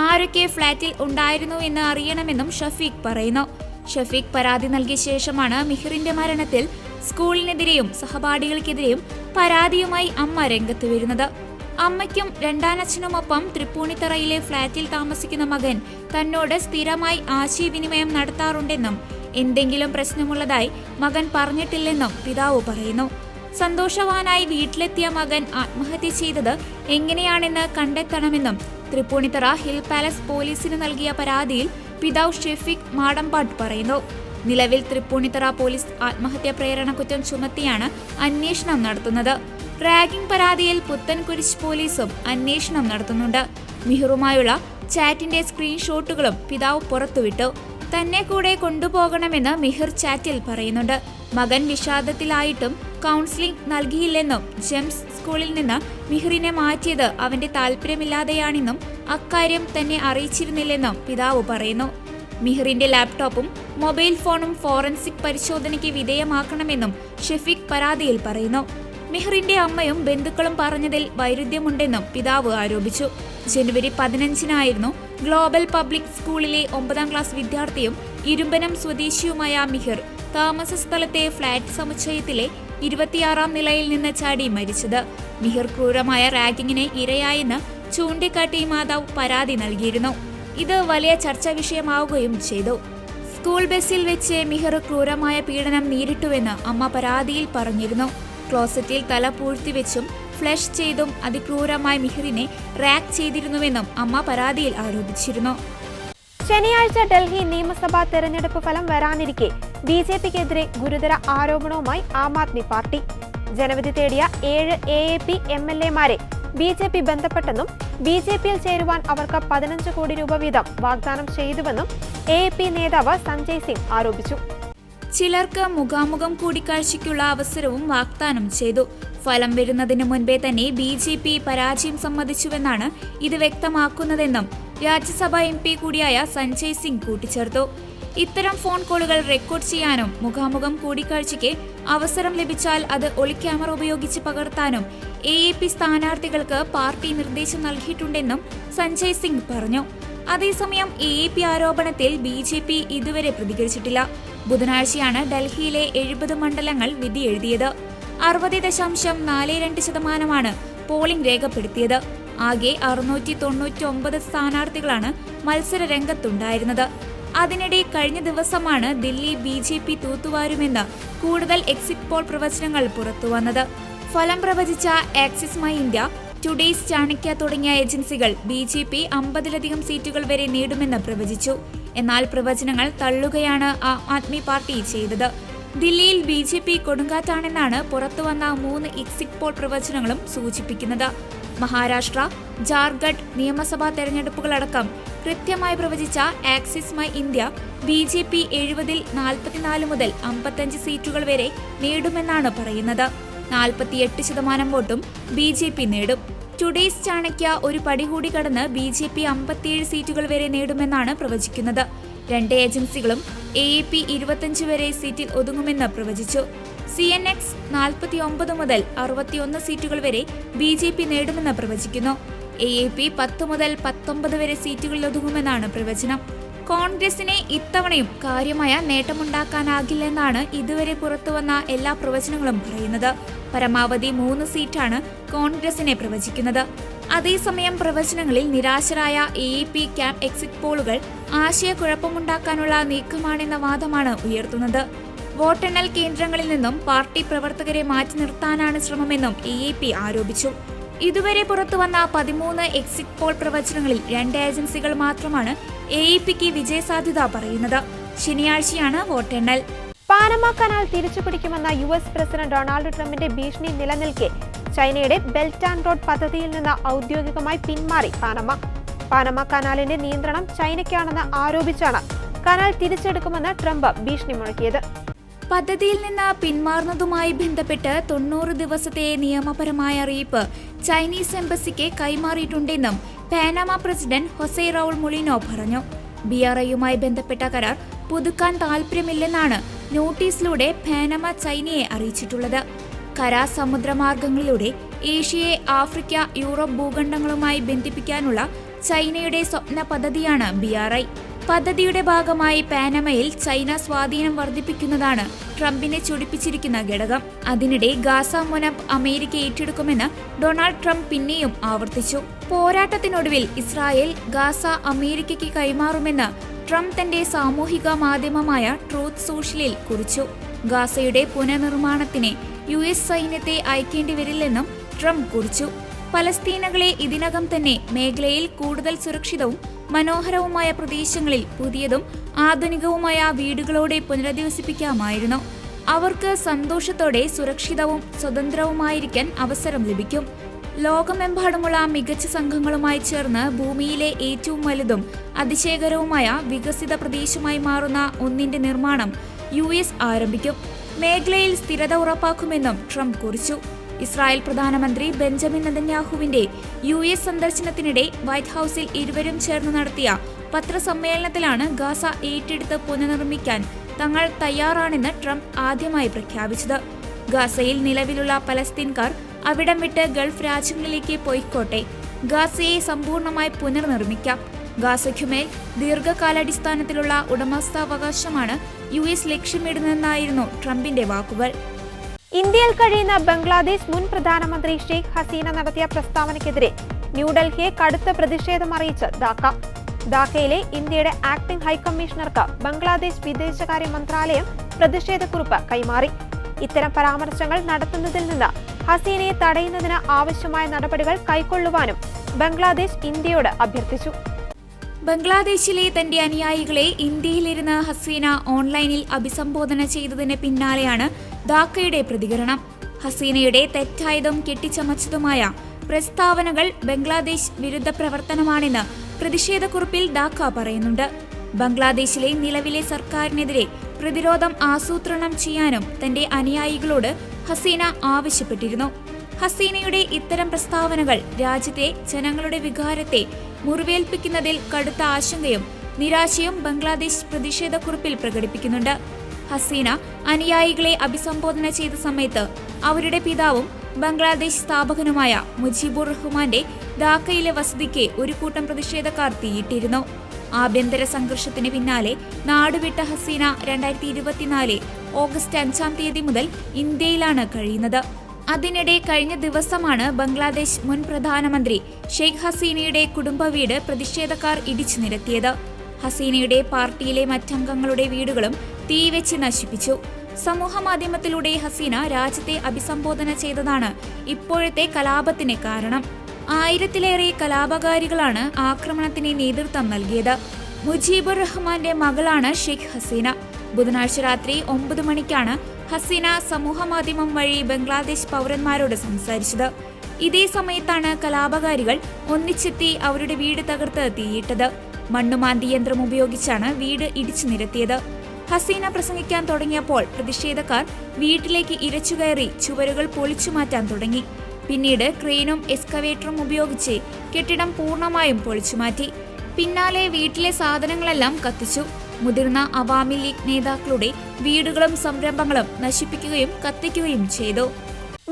ആരൊക്കെ ഫ്ളാറ്റിൽ ഉണ്ടായിരുന്നുവെന്ന് അറിയണമെന്നും ഷഫീഖ് പറയുന്നു. ഷഫീഖ് പരാതി നൽകിയ ശേഷമാണ് മിഹിറിന്റെ മരണത്തിൽ സ്കൂളിനെതിരെയും സഹപാഠികൾക്കെതിരെയും പരാതിയുമായി അമ്മ രംഗത്ത് വരുന്നത്. അമ്മയ്ക്കും രണ്ടാനച്ഛനുമൊപ്പം തൃപ്പൂണിത്തറയിലെ ഫ്ളാറ്റിൽ താമസിക്കുന്ന മകൻ തന്നോട് സ്ഥിരമായി ആശയവിനിമയം നടത്താറുണ്ടെന്നും എന്തെങ്കിലും പ്രശ്നമുള്ളതായി മകൻ പറഞ്ഞിട്ടില്ലെന്നും പിതാവ് പറയുന്നു. സന്തോഷവാനായി വീട്ടിലെത്തിയ മകൻ ആത്മഹത്യ ചെയ്തത് എങ്ങനെയാണെന്ന് കണ്ടെത്തണമെന്നും തൃപ്പൂണിത്തറ ഹിൽ പാലസ് പോലീസിന് നൽകിയ പരാതിയിൽ പിതാവ് ഷെഫീഖ് മാടമ്പാട്ട് പറയുന്നു. നിലവിൽ തൃപ്പൂണിത്തറ പോലീസ് ആത്മഹത്യാ പ്രേരണ കുറ്റം ചുമത്തിയാണ് അന്വേഷണം നടത്തുന്നത്. റാഗിംഗ് പരാതിയിൽ പുത്തൻകുരിശ് പോലീസും അന്വേഷണം നടത്തുന്നുണ്ട്. മിഹിറുമായുള്ള ചാറ്റിന്റെ സ്ക്രീൻഷോട്ടുകളും പിതാവ് പുറത്തുവിട്ടു. തന്നെ കൂടെ കൊണ്ടുപോകണമെന്ന് മിഹിർ ചാറ്റിൽ പറയുന്നുണ്ട്. മകൻ വിഷാദത്തിലായിട്ടും കൗൺസിലിംഗ് നൽകിയില്ലെന്നും ജെംസ് സ്കൂളിൽ നിന്ന് മിഹിറിനെ മാറ്റിയത് അവന്റെ താല്പര്യമില്ലാതെയാണെന്നും അക്കാര്യം തന്നെ അറിയിച്ചിരുന്നില്ലെന്നും പിതാവ് പറയുന്നു. മിഹിറിന്റെ ലാപ്ടോപ്പും മൊബൈൽ ഫോണും ഫോറൻസിക് പരിശോധനയ്ക്ക് വിധേയമാക്കണമെന്നും ഷെഫീഖ് പരാതിയിൽ പറയുന്നു. മിഹിറിന്റെ അമ്മയും ബന്ധുക്കളും പറഞ്ഞതിൽ വൈരുദ്ധ്യമുണ്ടെന്നും പിതാവ് ആരോപിച്ചു. ജനുവരി 15 ഗ്ലോബൽ പബ്ലിക് സ്കൂളിലെ 9ാം ക്ലാസ് വിദ്യാർത്ഥിയും ഇരുമ്പനം സ്വദേശിയുമായ മിഹിർ താമസ സ്ഥലത്തെ ഫ്ളാറ്റ് സമുച്ചയത്തിലെ 26ാം നിലയിൽ നിന്ന് ചാടി മരിച്ചത്. മിഹിർ ക്രൂരമായ റാഗിങ്ങിന് ഇരയായെന്ന് ചൂണ്ടിക്കാട്ടി മാതാവ് പരാതി നൽകിയിരുന്നു. ഇത് വലിയ ചർച്ചാ വിഷയമാവുകയും ചെയ്തു. സ്കൂൾ ബസ്സിൽ വെച്ച് മിഹിർ ക്രൂരമായ പീഡനം നേരിട്ടുവെന്ന് അമ്മ പരാതിയിൽ പറഞ്ഞിരുന്നു. ക്ലോസറ്റിൽ തല പൂഴ്ത്തിവെച്ചും ഫ്ലഷ് ചെയ്തും അതിക്രൂരമായി മിഹിറിനെ റാഗ് ചെയ്തിരുന്നുവെന്നും അമ്മ പരാതിയിൽ ആരോപിച്ചിരുന്നു.
ശനിയാഴ്ച ഡൽഹി നിയമസഭാ തെരഞ്ഞെടുപ്പ് ഫലം വരാനിരിക്കെ BJPക്കെതിരെ ഗുരുതര ആരോപണവുമായി ആം ആദ്മി പാർട്ടി. ജനവിധി തേടിയ 7 AAP MLA-മാരെ BJP ബന്ധപ്പെട്ടെന്നും BJPയിൽ ചേരുവാൻ അവർക്ക് 15 കോടി രൂപ വീതം വാഗ്ദാനം ചെയ്തുവെന്നും AAP നേതാവ് സഞ്ജയ് സിംഗ് ആരോപിച്ചു.
ചിലർക്ക് മുഖാമുഖം കൂടിക്കാഴ്ചയ്ക്കുള്ള അവസരവും വാഗ്ദാനം ചെയ്തു. ഫലം വരുന്നതിന് മുൻപേ തന്നെ BJP പരാജയം സമ്മതിച്ചുവെന്നാണ് ഇത് വ്യക്തമാക്കുന്നതെന്നും രാജ്യസഭാ MP കൂടിയായ സഞ്ജയ് സിംഗ് കൂട്ടിച്ചേർത്തു. ഇത്തരം ഫോൺ കോളുകൾ റെക്കോർഡ് ചെയ്യാനും മുഖാമുഖം കൂടിക്കാഴ്ചയ്ക്ക് അവസരം ലഭിച്ചാൽ അത് ഒളിക്യാമറ ഉപയോഗിച്ച് പകർത്താനും AAP സ്ഥാനാർത്ഥികൾക്ക് പാർട്ടി നിർദ്ദേശം നൽകിയിട്ടുണ്ടെന്നും സഞ്ജയ് സിംഗ് പറഞ്ഞു. അതേസമയം AAP ആരോപണത്തിൽ BJP ഇതുവരെ പ്രതികരിച്ചിട്ടില്ല. ബുധനാഴ്ചയാണ് ഡൽഹിയിലെ 70 മണ്ഡലങ്ങൾ വിധി എഴുതിയത്. 60.42% പോളിംഗ് രേഖപ്പെടുത്തിയത്. ആകെ 699 സ്ഥാനാർത്ഥികളാണ് മത്സര രംഗത്തുണ്ടായിരുന്നത്. അതിനിടെ കഴിഞ്ഞ ദിവസമാണ് ദില്ലി BJP തൂത്തുവാരുമെന്ന് കൂടുതൽ എക്സിറ്റ് പോൾ പ്രവചനങ്ങൾ പുറത്തുവന്നത്. ഫലം പ്രവചിച്ച axis my India, today's Chanakya തുടങ്ങിയ ഏജൻസികൾ BJP 50-ലധികം സീറ്റുകൾ വരെ നേടുമെന്ന് പ്രവചിച്ചു. എന്നാൽ പ്രവചനങ്ങൾ തള്ളുകയാണ് ആം ആദ്മി പാർട്ടി ചെയ്തത്. ദില്ലിയിൽ BJP കൊടുങ്കാറ്റാണെന്നാണ് പുറത്തുവന്ന 3 എക്സിറ്റ് പോൾ പ്രവചനങ്ങളും സൂചിപ്പിക്കുന്നത്. മഹാരാഷ്ട്ര, ജാർഖണ്ഡ് നിയമസഭാ തെരഞ്ഞെടുപ്പുകളടക്കം കൃത്യമായി പ്രവചിച്ച ആക്സിസ് മൈ ഇന്ത്യ BJP 70-ൽ 44 മുതൽ 55 സീറ്റുകൾ വരെ നേടുമെന്നാണ് പറയുന്നത്. 48% വോട്ടും BJP നേടും. ടുഡേയ്സ് ചാണക്യ ഒരു പടി കൂടി കടന്ന് BJP 57 സീറ്റുകൾ വരെ നേടുമെന്നാണ് പ്രവചിക്കുന്നത്. 2 ഏജൻസികളും AAP 25 വരെ സീറ്റിൽ ഒതുങ്ങുമെന്ന് പ്രവചിച്ചു. CNX 49 മുതൽ 61 സീറ്റുകൾ വരെ BJP നേടുമെന്ന് പ്രവചിക്കുന്നു. AAP 10 മുതൽ 19 വരെ സീറ്റുകളിൽ ഒതുങ്ങുമെന്നാണ് പ്രവചനം. കോൺഗ്രസിനെ ഇത്തവണയും കാര്യമായ നേട്ടമുണ്ടാക്കാനാകില്ലെന്നാണ് ഇതുവരെ പുറത്തുവന്ന എല്ലാ പ്രവചനങ്ങളും പറയുന്നത്. പരമാവധി 3 സീറ്റാണ് കോൺഗ്രസിനെ പ്രവചിക്കുന്നത്. അതേസമയം പ്രവചനങ്ങളിൽ നിരാശരായ AAP ക്യാമ്പ് എക്സിറ്റ് പോളുകൾ ആശയക്കുഴപ്പമുണ്ടാക്കാനുള്ള നീക്കമാണെന്ന വാദമാണ് ഉയർത്തുന്നത്. വോട്ടെണ്ണൽ കേന്ദ്രങ്ങളിൽ നിന്നും പാർട്ടി പ്രവർത്തകരെ മാറ്റി നിർത്താനാണ് ശ്രമമെന്നും AAP ആരോപിച്ചു. ഇതുവരെ പുറത്തുവന്ന 13 എക്സിറ്റ് പോൾ പ്രവചനങ്ങളിൽ 2 ഏജൻസികൾ മാത്രമാണ് AAPക്ക് വിജയസാധ്യത പറയുന്നത്. ശനിയാഴ്ചയാണ് വോട്ടെണ്ണൽ.
പാനമ കനാൽ തിരിച്ചുപിടിക്കുമെന്ന US പ്രസിഡന്റ് ഡൊണാൾഡ് ട്രംപിന്റെ ഭീഷണി നിലനിൽക്കെ ചൈനയുടെ ബെൽറ്റ് ആൻഡ് റോഡ് പദ്ധതിയിൽ നിന്ന് ഔദ്യോഗികമായി പിന്മാറി പാനമ കനാലിന്റെ നിയന്ത്രണം ചൈനയ്ക്കാണെന്ന് ആരോപിച്ചാണ് കനാൽ തിരിച്ചെടുക്കുമെന്ന് ട്രംപ് ഭീഷണി മുഴക്കിയത്.
പദ്ധതിയിൽ നിന്ന് പിന്മാറുന്നതുമായി ബന്ധപ്പെട്ട് 90 ദിവസത്തെ നിയമപരമായ അറിയിപ്പ് ചൈനീസ് എംബസിക്ക് കൈമാറിയിട്ടുണ്ടെന്നും Panama president Jose Raul Mulino പറഞ്ഞു. BRIയുമായി ബന്ധപ്പെട്ട കരാർ പുതുക്കാൻ താൽപര്യമില്ലെന്നാണ് നോട്ടീസിലൂടെ പാനമ ചൈനയെ അറിയിച്ചിട്ടുള്ളത്. കരാർ സമുദ്രമാർഗങ്ങളിലൂടെ ഏഷ്യയെ ആഫ്രിക്ക, യൂറോപ്പ് ഭൂഖണ്ഡങ്ങളുമായി ബന്ധിപ്പിക്കാനുള്ള ചൈനയുടെ സ്വപ്ന പദ്ധതിയാണ് BRI. പദ്ധതിയുടെ ഭാഗമായി പാനമയിൽ ചൈന സ്വാധീനം വർദ്ധിപ്പിക്കുന്നതാണ് ട്രംപിനെ ചൊടിപ്പിച്ചിരിക്കുന്ന ഘടകം. അതിനിടെ ഗാസ മുനമ്പ് അമേരിക്ക ഏറ്റെടുക്കുമെന്ന് ഡൊണാൾഡ് ട്രംപ് പിന്നെയും ആവർത്തിച്ചു. പോരാട്ടത്തിനൊടുവിൽ ഇസ്രായേൽ ഗാസ അമേരിക്കയ്ക്ക് കൈമാറുമെന്ന് ട്രംപ് തന്റെ സാമൂഹിക മാധ്യമമായ ട്രൂത്ത് സോഷ്യലിൽ കുറിച്ചു. ഗാസയുടെ പുനർനിർമ്മാണത്തിന് US സൈന്യത്തെ അയക്കേണ്ടി വരില്ലെന്നും ട്രംപ് കുറിച്ചു. പലസ്തീനകളെ ഇതിനകം തന്നെ മേഖലയിൽ കൂടുതൽ സുരക്ഷിതവും മനോഹരവുമായ പ്രദേശങ്ങളിൽ പുതിയതും ആധുനികവുമായ വീടുകളോടെ പുനരധിവസിപ്പിക്കാമായിരുന്നു. അവർക്ക് സന്തോഷത്തോടെ സുരക്ഷിതവും സ്വതന്ത്രവുമായിരിക്കാൻ അവസരം ലഭിക്കും. ലോകമെമ്പാടുമുള്ള മികച്ച സംഘങ്ങളുമായി ചേർന്ന് ഭൂമിയിലെ ഏറ്റവും വലുതും അതിശയകരവുമായ വികസിത പ്രദേശമായി മാറുന്ന ഒന്നിന്റെ നിർമ്മാണം US ആരംഭിക്കും. മേഖലയിൽ സ്ഥിരത ഉറപ്പാക്കുമെന്നും ട്രംപ് കുറിച്ചു. ഇസ്രായേൽ പ്രധാനമന്ത്രി ബെഞ്ചമിൻ നെതന്യാഹുവിന്റെ US സന്ദർശനത്തിനിടെ വൈറ്റ് ഹൌസിൽ ഇരുവരും ചേർന്ന് നടത്തിയ പത്രസമ്മേളനത്തിലാണ് ഗാസ ഏറ്റെടുത്ത് പുനർനിർമ്മിക്കാൻ തങ്ങൾ തയ്യാറാണെന്ന് ട്രംപ് ആദ്യമായി പ്രഖ്യാപിച്ചത്. ഗാസയിൽ നിലവിലുള്ള പലസ്തീൻകാർ അവിടം വിട്ട് ഗൾഫ് രാജ്യങ്ങളിലേക്ക് പോയിക്കോട്ടെ, ഗാസയെ സമ്പൂർണ്ണമായി പുനർനിർമ്മിക്കാം. ഗാസയ്ക്കുമേൽ ദീർഘകാലാടിസ്ഥാനത്തിലുള്ള ഉടമസ്ഥാവകാശമാണ് US ലക്ഷ്യമിടുന്നതെന്നായിരുന്നു ട്രംപിന്റെ വാക്കുകൾ.
ഇന്ത്യയിൽ കഴിയുന്ന ബംഗ്ലാദേശ് മുൻ പ്രധാനമന്ത്രി ഷെയ്ഖ് ഹസീന നടത്തിയ പ്രസ്താവനയ്ക്കെതിരെ ന്യൂഡൽഹിയെ കടുത്ത പ്രതിഷേധം അറിയിച്ച് ധാക്കയിലെ ഇന്ത്യയുടെ ആക്ടിംഗ് ഹൈക്കമ്മീഷണർക്ക് ബംഗ്ലാദേശ് വിദേശകാര്യ മന്ത്രാലയം പ്രതിഷേധക്കുറിപ്പ് കൈമാറി. ഇത്തരം പരാമർശങ്ങൾ നടത്തുന്നതിൽ നിന്ന് ഹസീനയെ തടയുന്നതിന് ആവശ്യമായ നടപടികൾ കൈക്കൊള്ളുവാനും ബംഗ്ലാദേശ് ഇന്ത്യയോട് അഭ്യർത്ഥിച്ചു.
ബംഗ്ലാദേശിലെ തന്റെ അനുയായികളെ ഇന്ത്യയിലിരുന്ന് ഹസീന ഓൺലൈനിൽ അഭിസംബോധന ചെയ്തതിന് പിന്നാലെയാണ് ധാക്കയുടെ പ്രതികരണം. ഹസീനയുടെ തെറ്റായതും കെട്ടിച്ചമച്ചതുമായ പ്രസ്താവനകൾ ബംഗ്ലാദേശ് വിരുദ്ധ പ്രവർത്തനമാണെന്ന് പ്രതിഷേധക്കുറിപ്പിൽ ധാക്ക പറയുന്നുണ്ട്. ബംഗ്ലാദേശിലെ നിലവിലെ സർക്കാരിനെതിരെ പ്രതിരോധം ആസൂത്രണം ചെയ്യാനും തന്റെ അനുയായികളോട് ഹസീന ആവശ്യപ്പെട്ടിരുന്നു. ഹസീനയുടെ ഇത്തരം പ്രസ്താവനകൾ രാജ്യത്തെ ജനങ്ങളുടെ വികാരത്തെ മുറിവേൽപ്പിക്കുന്നതിൽ കടുത്ത ആശങ്കയും നിരാശയും ബംഗ്ലാദേശ് പ്രതിഷേധക്കുറിപ്പിൽ പ്രകടിപ്പിക്കുന്നുണ്ട്. ഹസീന അനുയായികളെ അഭിസംബോധന ചെയ്ത സമയത്ത് അവരുടെ പിതാവും ബംഗ്ലാദേശ് സ്ഥാപകനുമായ മുജീബുർ റഹ്മാന്റെ ധാക്കയിലെ വസതിക്ക് ഒരു കൂട്ടം പ്രതിഷേധക്കാർ തീയിട്ടിരുന്നു. ആഭ്യന്തര സംഘർഷത്തിന് പിന്നാലെ നാടുവിട്ട ഹസീന 2024 ഓഗസ്റ്റ് 5-ാം തീയതി മുതൽ ഇന്ത്യയിലാണ് കഴിയുന്നത്. അതിനിടെ കഴിഞ്ഞ ദിവസമാണ് ബംഗ്ലാദേശ് മുൻ പ്രധാനമന്ത്രി ഷെയ്ഖ് ഹസീനയുടെ കുടുംബ വീട് പ്രതിഷേധക്കാർ ഇടിച്ചു നിരത്തിയത്. ഹസീനയുടെ പാർട്ടിയിലെ മറ്റംഗങ്ങളുടെ വീടുകളും തീവെച്ച് നശിപ്പിച്ചു. സമൂഹമാധ്യമത്തിലൂടെ ഹസീന രാജ്യത്തെ അഭിസംബോധന ചെയ്തതാണ് ഇപ്പോഴത്തെ കലാപത്തിന് കാരണം. 1000-ലേറെ കലാപകാരികളാണ് ആക്രമണത്തിന് നേതൃത്വം നൽകിയത്. മുജീബുർ റഹ്മാന്റെ മകളാണ് ഷെയ്ഖ് ഹസീന. ബുധനാഴ്ച രാത്രി 9 മണിക്കാണ് ഹസീന സമൂഹമാധ്യമം വഴി ബംഗ്ലാദേശ് പൗരന്മാരോട് സംസാരിച്ചത്. ഇതേ സമയത്താണ് കലാപകാരികൾ ഒന്നിച്ചെത്തി അവരുടെ വീട് തകർത്ത് തീയിട്ടത്. മണ്ണുമാന്തി യന്ത്രം ഉപയോഗിച്ചാണ് വീട് ഇടിച്ചു നിരത്തിയത്. ഹസീന പ്രസംഗിക്കാൻ തുടങ്ങിയപ്പോൾ പ്രതിഷേധക്കാർ വീട്ടിലേക്ക് ഇരച്ചുകയറി ചുവരുകൾ പൊളിച്ചു മാറ്റാൻ തുടങ്ങി. പിന്നീട് ക്രെയിനും എക്സ്കവേറ്ററും ഉപയോഗിച്ച് കെട്ടിടം പൂർണ്ണമായും പൊളിച്ചുമാറ്റി. പിന്നാലെ വീട്ടിലെ സാധനങ്ങളെല്ലാം കത്തിച്ചു. മുതിർന്ന അവാമി ലീഗ് നേതാക്കളുടെ വീടുകളും സംരംഭങ്ങളും നശിപ്പിക്കുകയും കത്തിക്കുകയും ചെയ്തു.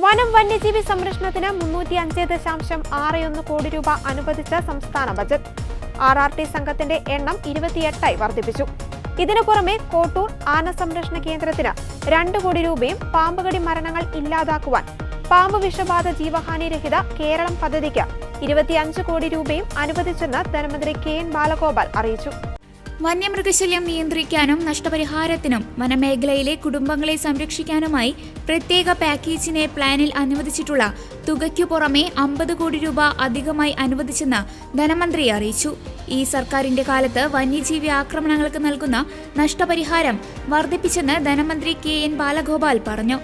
വനം വന്യജീവി സംരക്ഷണത്തിന് 305.61 കോടി രൂപ അനുവദിച്ച സംസ്ഥാന ബജറ്റ്. RRT സംഘത്തിന്റെ എണ്ണം 28ആയി വർദ്ധിപ്പിച്ചു. ഇതിനു പുറമെ കോട്ടൂർ ആന സംരക്ഷണ കേന്ദ്രത്തിന് 2 കോടി രൂപയും പാമ്പുകടി മരണങ്ങൾ ഇല്ലാതാക്കുവാൻ പാമ്പ് വിഷബാധ ജീവഹാനി രഹിത കേരളം പദ്ധതിക്ക് 25 കോടി രൂപയും അനുവദിച്ചെന്ന് ധനമന്ത്രി KN ബാലഗോപാൽ അറിയിച്ചു.
വന്യമൃഗശല്യം നിയന്ത്രിക്കാനും നഷ്ടപരിഹാരത്തിനും വനമേഖലയിലെ കുടുംബങ്ങളെ സംരക്ഷിക്കാനുമായി പ്രത്യേക പാക്കേജിനെ പ്ലാനിൽ അനുവദിച്ചിട്ടുള്ള തുകയ്ക്കു പുറമെ 50 കോടി രൂപ അധികമായി അനുവദിച്ചെന്ന് ധനമന്ത്രി അറിയിച്ചു. ഈ സർക്കാരിന്റെ കാലത്ത് വന്യജീവി ആക്രമണങ്ങൾക്ക് നൽകുന്ന നഷ്ടപരിഹാരം വർദ്ധിപ്പിച്ചെന്ന് ധനമന്ത്രി KN ബാലഗോപാൽ പറഞ്ഞു.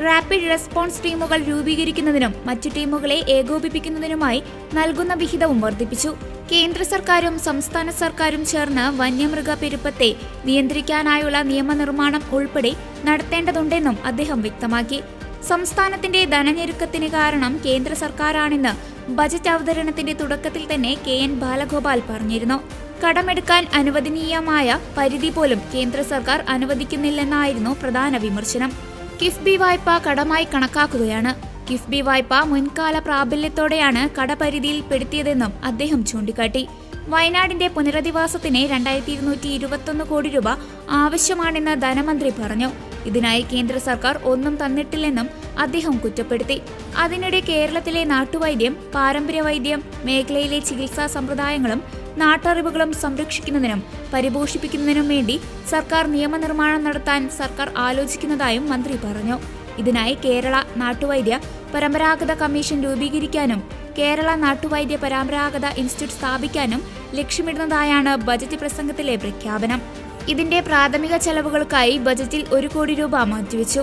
റാപ്പിഡ് റെസ്പോൺസ് ടീമുകൾ രൂപീകരിക്കുന്നതിനും മറ്റു ടീമുകളെ ഏകോപിപ്പിക്കുന്നതിനുമായി നൽകുന്ന വിഹിതവും വർദ്ധിപ്പിച്ചു. കേന്ദ്ര സർക്കാരും സംസ്ഥാന സർക്കാരും ചേർന്ന് വന്യമൃഗ പെരുപ്പത്തെ നിയന്ത്രിക്കാനായുള്ള നിയമനിർമ്മാണം ഉൾപ്പെടെ നടത്തേണ്ടതുണ്ടെന്നും അദ്ദേഹം വ്യക്തമാക്കി. സംസ്ഥാനത്തിന്റെ ധനഞെരുക്കത്തിന് കാരണം കേന്ദ്ര സർക്കാരാണെന്ന് ബജറ്റ് അവതരണത്തിന്റെ തുടക്കത്തിൽ തന്നെ KN ബാലഗോപാൽ പറഞ്ഞിരുന്നു. കടമെടുക്കാൻ അനുവദനീയമായ പരിധി പോലും കേന്ദ്ര സർക്കാർ അനുവദിക്കുന്നില്ലെന്നായിരുന്നു പ്രധാന വിമർശനം. കിഫ്ബി വായ്പ കടമായി കണക്കാക്കുകയാണ്. കിഫ്ബി വായ്പ മുൻകാല പ്രാബല്യത്തോടെയാണ് കടപരിധിയിൽ പെടുത്തിയതെന്നും അദ്ദേഹം ചൂണ്ടിക്കാട്ടി. വയനാടിന്റെ പുനരധിവാസത്തിന് 2221 കോടി രൂപ ആവശ്യമാണെന്ന് ധനമന്ത്രി പറഞ്ഞു. ഇതിനായി കേന്ദ്ര സർക്കാർ ഒന്നും തന്നിട്ടില്ലെന്നും അദ്ദേഹം കുറ്റപ്പെടുത്തി. അതിനിടെ കേരളത്തിലെ നാട്ടുവൈദ്യം, പാരമ്പര്യ വൈദ്യം മേഖലയിലെ ചികിത്സാ സമ്പ്രദായങ്ങളും നാട്ടറിവുകളും സംരക്ഷിക്കുന്നതിനും പരിപോഷിപ്പിക്കുന്നതിനും വേണ്ടി സർക്കാർ നിയമനിർമ്മാണം നടത്താൻ സർക്കാർ ആലോചിക്കുന്നതായും മന്ത്രി പറഞ്ഞു. ഇതിനായി കേരള നാട്ടുവൈദ്യ പരമ്പരാഗത കമ്മീഷൻ രൂപീകരിക്കാനും കേരള നാട്ടുവൈദ്യ പരമ്പരാഗത ഇൻസ്റ്റിറ്റ്യൂട്ട് സ്ഥാപിക്കാനും ലക്ഷ്യമിടുന്നതായാണ് ബജറ്റ് പ്രസംഗത്തിലെ പ്രഖ്യാപനം. ഇതിന്റെ പ്രാഥമിക ചെലവുകൾക്കായി ബജറ്റിൽ 1 കോടി രൂപ മാറ്റിവെച്ചു.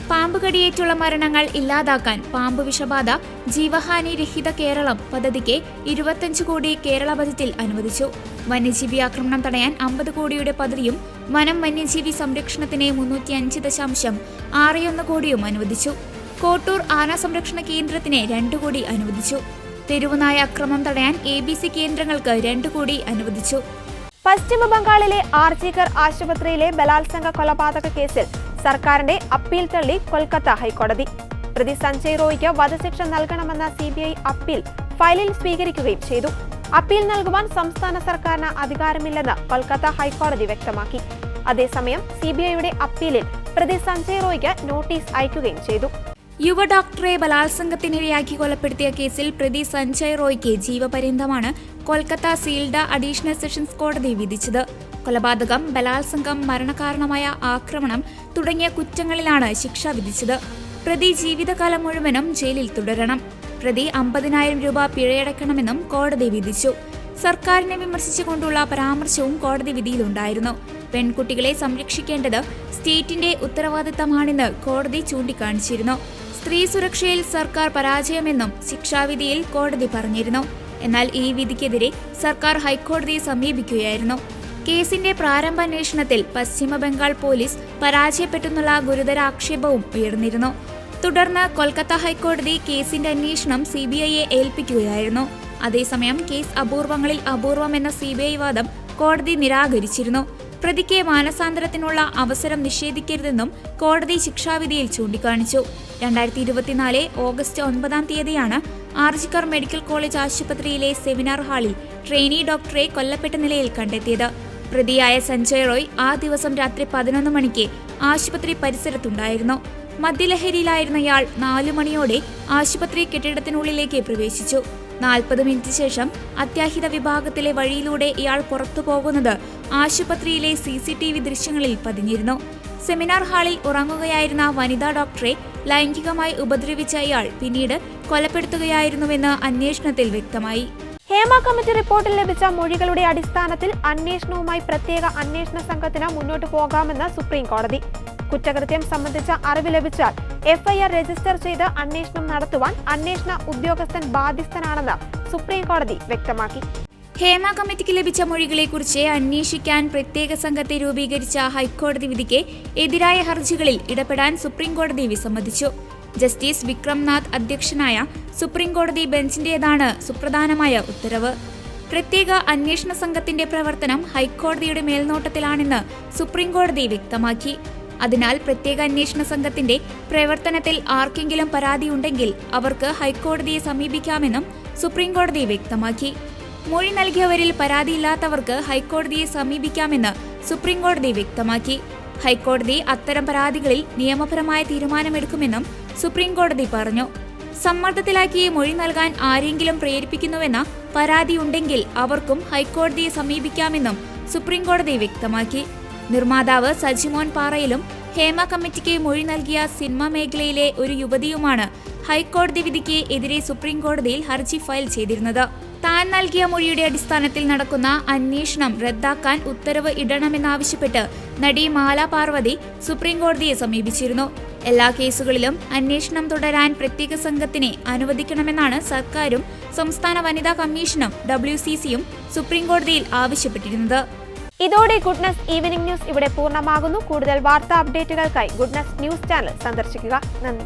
പാമ്പ് കടിയേറ്റുള്ള മരണങ്ങൾ ഇല്ലാതാക്കാൻ പാമ്പ് വിഷബാധ ജീവഹാനി രഹിത കേരളം പദ്ധതിക്ക് 25 കോടി കേരള ബജറ്റിൽ അനുവദിച്ചു. വന്യജീവി ആക്രമണം തടയാൻ 50 കോടിയുടെ പദ്ധതിയും വനം വന്യജീവി സംരക്ഷണത്തിന് 305.61 കോടിയും അനുവദിച്ചു. കോട്ടൂർ ആന സംരക്ഷണ കേന്ദ്രത്തിന് 2 കോടി അനുവദിച്ചു. തെരുവുനായ അക്രമം തടയാൻ ABC കേന്ദ്രങ്ങൾക്ക് 2 കോടി അനുവദിച്ചു.
പശ്ചിമ ബംഗാളിലെ ആർജികർ ആശുപത്രിയിലെ ബലാത്സംഗ കൊലപാതക കേസിൽ സർക്കാരിന്റെ അപ്പീൽ തള്ളി കൊൽക്കത്ത ഹൈക്കോടതി. പ്രതി സഞ്ജയ് റോയ്ക്ക് വധശിക്ഷ നൽകണമെന്ന CBI അപ്പീൽ ഫയലിൽ സ്വീകരിക്കുകയും ചെയ്തു. അപ്പീൽ നൽകുവാൻ സംസ്ഥാന സർക്കാരിന് അധികാരമില്ലെന്ന് കൊൽക്കത്ത ഹൈക്കോടതി വ്യക്തമാക്കി. അതേസമയം CBIയുടെ അപ്പീലിൽ പ്രതി സഞ്ജയ് റോയ്ക്ക് നോട്ടീസ് അയക്കുകയും ചെയ്തു.
യുവ ഡോക്ടറെ ബലാത്സംഗത്തിനിരയാക്കി കൊലപ്പെടുത്തിയ കേസിൽ പ്രതി സഞ്ജയ് റോയ്ക്ക് ജീവപര്യന്തമാണ് കൊൽക്കത്ത സീൽഡ അഡീഷണൽ സെഷൻസ് കോടതി വിധിച്ചത്. കൊലപാതകം, ബലാത്സംഗം, മരണകാരണമായ ആക്രമണം തുടങ്ങിയ കുറ്റങ്ങളിലാണ് ശിക്ഷ വിധിച്ചത്. പ്രതി ജീവിതകാലം മുഴുവനും ജയിലിൽ തുടരണം. പ്രതി 50,000 രൂപ പിഴയടക്കണമെന്നും കോടതി വിധിച്ചു. സർക്കാരിനെ വിമർശിച്ചുകൊണ്ടുള്ള പരാമർശവും കോടതി വിധിയിലുണ്ടായിരുന്നു. പെൺകുട്ടികളെ സംരക്ഷിക്കേണ്ടത് സ്റ്റേറ്റിന്റെ ഉത്തരവാദിത്തമാണെന്ന് കോടതി ചൂണ്ടിക്കാണിച്ചിരുന്നു. സ്ത്രീ സുരക്ഷയിൽ സർക്കാർ പരാജയമെന്നും ശിക്ഷാവിധിയിൽ കോടതി പറഞ്ഞിരുന്നു. എന്നാൽ ഈ വിധിക്കെതിരെ സർക്കാർ ഹൈക്കോടതിയെ സമീപിക്കുകയായിരുന്നു. കേസിന്റെ പ്രാരംഭ അന്വേഷണത്തിൽ പശ്ചിമ ബംഗാൾ പോലീസ് പരാജയപ്പെട്ടെന്നുള്ള ഗുരുതര ആക്ഷേപവും ഉയർന്നിരുന്നു. തുടർന്ന് കൊൽക്കത്ത ഹൈക്കോടതി കേസിന്റെ അന്വേഷണം CBIയെ ഏൽപ്പിക്കുകയായിരുന്നു. അതേസമയം കേസ് അപൂർവങ്ങളിൽ അപൂർവമെന്ന CBI വാദം കോടതി നിരാകരിച്ചിരുന്നു. പ്രതിക്ക് മാനസാന്തരത്തിനുള്ള അവസരം നിഷേധിക്കരുതെന്നും കോടതി ശിക്ഷാവിധിയിൽ ചൂണ്ടിക്കാണിച്ചു. 2024 ഓഗസ്റ്റ് 9 ആർജിക്കർ മെഡിക്കൽ കോളേജ് ആശുപത്രിയിലെ സെമിനാർ ഹാളിൽ ട്രെയിനി ഡോക്ടറെ കൊല്ലപ്പെട്ട നിലയിൽ കണ്ടെത്തിയത്. പ്രതിയായ സഞ്ജയ് റോയ് ആ ദിവസം രാത്രി 11 മണിക്ക് ആശുപത്രി പരിസരത്തുണ്ടായിരുന്നു. മദ്യലഹരിയിലായിരുന്ന ഇയാൾ 4 മണിയോടെ ആശുപത്രി കെട്ടിടത്തിനുള്ളിലേക്ക് പ്രവേശിച്ചു. 40 മിനിറ്റ് ശേഷം അത്യാഹിത വിഭാഗത്തിലെ വഴിയിലൂടെ ഇയാൾ പുറത്തു പോകുന്നത് ആശുപത്രിയിലെ CCTV ദൃശ്യങ്ങളിൽ പതിഞ്ഞിരുന്നു. സെമിനാർ ഹാളിൽ ഉറങ്ങുകയായിരുന്ന വനിതാ ഡോക്ടറെ ലൈംഗികമായി ഉപദ്രവിച്ച ഇയാൾ പിന്നീട് കൊലപ്പെടുത്തുകയായിരുന്നുവെന്ന് അന്വേഷണത്തിൽ വ്യക്തമായി.
ഹേമ കമ്മിറ്റി റിപ്പോർട്ടിൽ ലഭിച്ച മൊഴികളുടെ അടിസ്ഥാനത്തിൽ അന്വേഷണവുമായി പ്രത്യേക അന്വേഷണ സംഘത്തിന് മുന്നോട്ടു പോകാമെന്ന് സുപ്രീം കോടതി. കുറ്റകൃത്യം സംബന്ധിച്ച അറിവ് ലഭിച്ചാൽ FIR രജിസ്റ്റർ ചെയ്ത് അന്വേഷണം നടത്തുവാൻ അന്വേഷണ ഉദ്യോഗസ്ഥൻ ബാധ്യസ്ഥനാണെന്ന് സുപ്രീം കോടതി വ്യക്തമാക്കി.
ഹേമ കമ്മിറ്റിക്ക് ലഭിച്ച മൊഴികളെക്കുറിച്ച് അന്വേഷിക്കാൻ പ്രത്യേക സംഘത്തെ രൂപീകരിച്ച ഹൈക്കോടതി വിധിക്ക് എതിരായ ഹർജികളിൽ ഇടപെടാൻ സുപ്രീം കോടതി വിസമ്മതിച്ചു. ജസ്റ്റിസ് വിക്രംനാഥ് അധ്യക്ഷനായ സുപ്രീം കോടതി ബെഞ്ചിന്റേതാണ് സുപ്രധാനമായ ഉത്തരവ്. പ്രത്യേക അന്വേഷണ സംഘത്തിന്റെ പ്രവർത്തനം ഹൈക്കോടതിയുടെ മേൽനോട്ടത്തിലാണെന്ന് സുപ്രീം കോടതി വ്യക്തമാക്കി. അതിനാൽ പ്രത്യേക അന്വേഷണ സംഘത്തിന്റെ പ്രവർത്തനത്തിൽ ആർക്കെങ്കിലും പരാതിയുണ്ടെങ്കിൽ അവർക്ക് ഹൈക്കോടതിയെ സമീപിക്കാമെന്നും സുപ്രീം കോടതി വ്യക്തമാക്കി. മൊഴി നൽകിയവരിൽ പരാതിയില്ലാത്തവർക്ക് ഹൈക്കോടതിയെ സമീപിക്കാമെന്ന് സുപ്രീം കോടതി വ്യക്തമാക്കി. ഹൈക്കോടതി അത്തരം പരാതികളിൽ നിയമപരമായ തീരുമാനമെടുക്കുമെന്നും സുപ്രീം കോടതി പറഞ്ഞു. സമ്മർദ്ദത്തിലാക്കി മൊഴി നൽകാൻ ആരെങ്കിലും പ്രേരിപ്പിക്കുന്നുവെന്ന പരാതിയുണ്ടെങ്കിൽ അവർക്കും ഹൈക്കോടതിയെ സമീപിക്കാമെന്നും സുപ്രീംകോടതി വ്യക്തമാക്കി. നിർമ്മാതാവ് സജിമോൻ പാറയിലും ഹേമ കമ്മിറ്റിക്ക് മൊഴി നൽകിയ സിനിമാ മേഖലയിലെ ഒരു യുവതിയുമാണ് ഹൈക്കോടതി വിധിക്ക് എതിരെ സുപ്രീംകോടതിയിൽ ഹർജി ഫയൽ ചെയ്തിരുന്നത്. താൻ നൽകിയ മൊഴിയുടെ അടിസ്ഥാനത്തിൽ നടക്കുന്ന അന്വേഷണം റദ്ദാക്കാൻ ഉത്തരവ് ഇടണമെന്നാവശ്യപ്പെട്ട് നടി മാല പാർവതി സുപ്രീംകോടതിയെ സമീപിച്ചിരുന്നു. എല്ലാ കേസുകളിലും അന്വേഷണം തുടരാൻ പ്രത്യേക സംഘത്തിനെ അനുവദിക്കണമെന്നാണ് സർക്കാരും സംസ്ഥാന വനിതാ കമ്മീഷനും WCCയും സുപ്രീംകോടതിയിൽ ആവശ്യപ്പെട്ടിരുന്നത്.
ഇതോടെ ഗുഡ്നസ് ഈവനിംഗ് ന്യൂസ് ഇവിടെ പൂർണ്ണമാകുന്നു. കൂടുതൽ വാർത്താ അപ്ഡേറ്റുകൾക്കായി ഗുഡ്നസ് ന്യൂസ് ചാനൽ സന്ദർശിക്കുക. നന്ദി.